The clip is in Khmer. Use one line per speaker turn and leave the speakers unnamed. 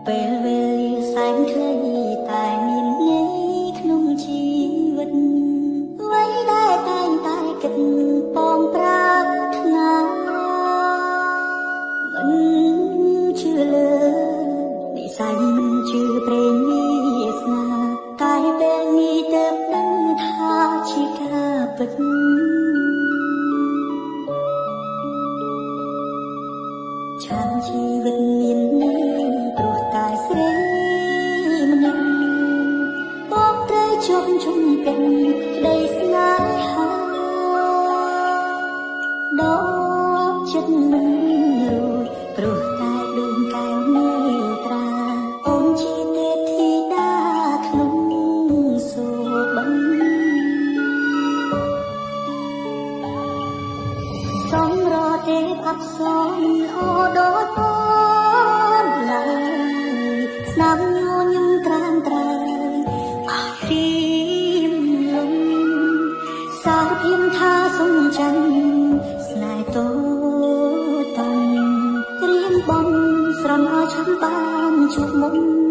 ពេលវេលាសែងខ្លីតែមានន័យក្នុងជីវិតអ្វីដែលតែងតែគិតបងប្រាថ្នាមិនជឿលើនិស័យមិនជឿព្រេងវាសនាតែពេលនេះទើបដឹងថាជាការពិតឆានជីវិតមានន័យព្រោះតែស្រីម្នាក់បងត្រូវជាប់ជុំពេញក្តីស្នេហាដល់ចិត្តមិនរួចព្រោះតែដួងកែវមេត្រាអូនជាទេពធីតាក្នុងសូបិនសំរទេពអប្សរអូដូចអូនឡើយស្នាមញញឹមត្រាំត្រែងអស់ព្រៀមលំសារភាពថាសុំចាំស្នេហ៍តូតាំងរៀមបំស្រំឲ្យឈាមបានជួបមុំ